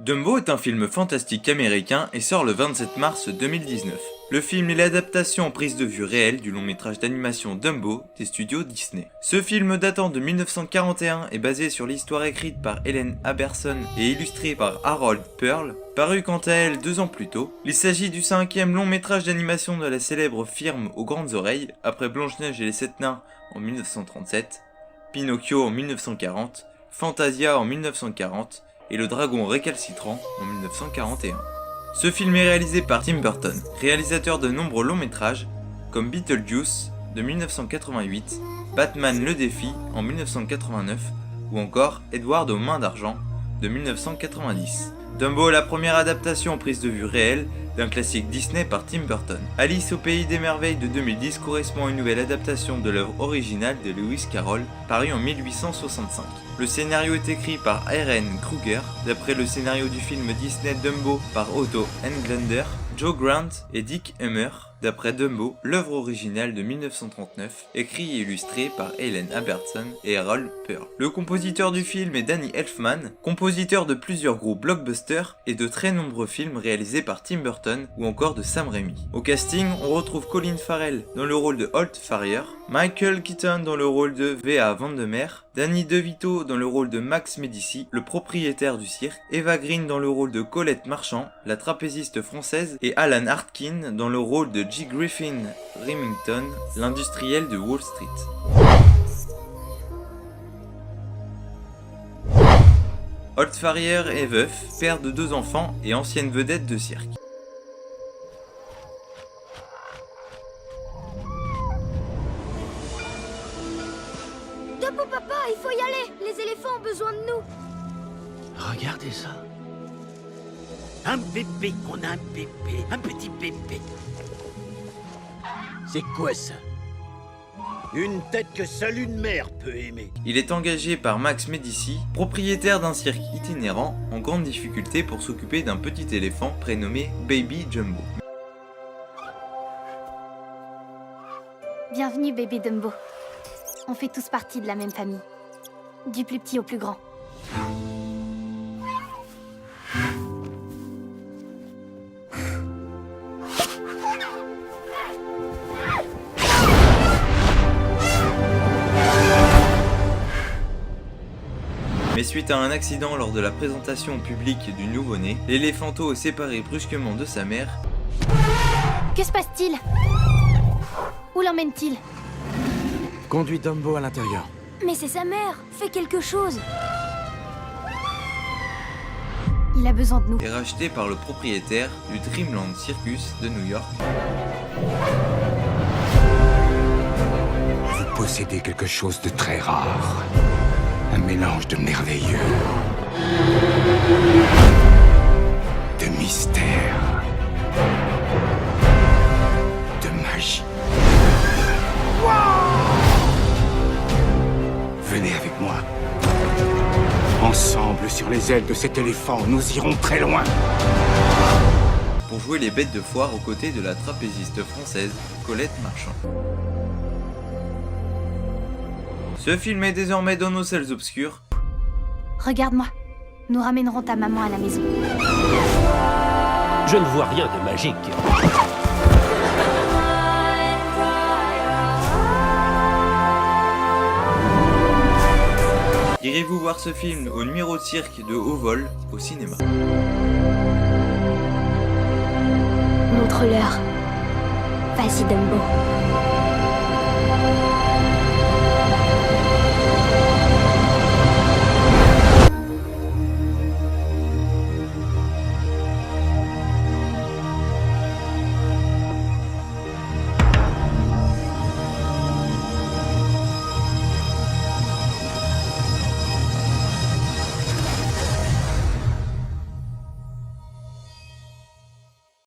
Dumbo est un film fantastique américain et sort le 27 mars 2019. Le film est l'adaptation en prise de vue réelle du long métrage d'animation Dumbo des studios Disney. Ce film datant de 1941 est basé sur l'histoire écrite par Helen Aberson et illustrée par Harold Pearl, paru quant à elle 2 ans plus tôt. Il s'agit du 5e long métrage d'animation de la célèbre firme aux grandes oreilles, après Blanche-Neige et les 7 nains en 1937, Pinocchio en 1940, Fantasia en 1940, et Le Dragon récalcitrant en 1941. Ce film est réalisé par Tim Burton, réalisateur de nombreux longs métrages comme Beetlejuice de 1988, Batman le défi en 1989 ou encore Edward aux mains d'argent de 1990. Dumbo est la première adaptation en prise de vue réelle d'un classique Disney par Tim Burton. Alice au pays des merveilles de 2010 correspond à une nouvelle adaptation de l'œuvre originale de Lewis Carroll, parue en 1865. Le scénario est écrit par R.N. Kruger, d'après le scénario du film Disney Dumbo par Otto Englander, Joe Grant et Dick Hummer, d'après Dumbo, l'œuvre originale de 1939, écrit et illustré par Helen Aberson et Harold Pearl. Le compositeur du film est Danny Elfman, compositeur de plusieurs groupes blockbusters et de très nombreux films réalisés par Tim Burton ou encore de Sam Raimi. Au casting, on retrouve Colin Farrell dans le rôle de Holt Farrier, Michael Keaton dans le rôle de V.A. Vandermeer, Danny DeVito dans le rôle de Max Medici, le propriétaire du cirque, Eva Green dans le rôle de Colette Marchand, la trapéziste française, et Alan Arkin dans le rôle de G. Griffin Remington, l'industriel de Wall Street. Holt Farrier est veuf, père de 2 enfants et ancienne vedette de cirque. Dumbo papa, il faut y aller. Les éléphants ont besoin de nous. Regardez ça. Un bébé, on a un bébé, un petit bébé. C'est quoi ça? Une tête que seule une mère peut aimer. Il est engagé par Max Medici, propriétaire d'un cirque itinérant, en grande difficulté pour s'occuper d'un petit éléphant prénommé Baby Jumbo. Bienvenue bébé Dumbo. On fait tous partie de la même famille. Du plus petit au plus grand. Mais suite à un accident lors de la présentation au public du nouveau-né, l'éléphanto est séparé brusquement de sa mère. Que se passe-t-il? Où l'emmène-t-il? Conduis Dumbo à l'intérieur. Mais c'est sa mère. Fais quelque chose. Il a besoin de nous. Est racheté par le propriétaire du Dreamland Circus de New York. Vous possédez quelque chose de très rare. Un mélange de merveilleux, de mystère, de magie. Venez avec moi. Ensemble, sur les ailes de cet éléphant, nous irons très loin. Pour jouer les bêtes de foire aux côtés de la trapéziste française Colette Marchand. Ce film est désormais dans nos salles obscures. Regarde-moi. Nous ramènerons ta maman à la maison. Je ne vois rien de magique. Irez-vous voir ce film au numéro de cirque de haut vol au cinéma. Montre-leur. Vas-y Dumbo.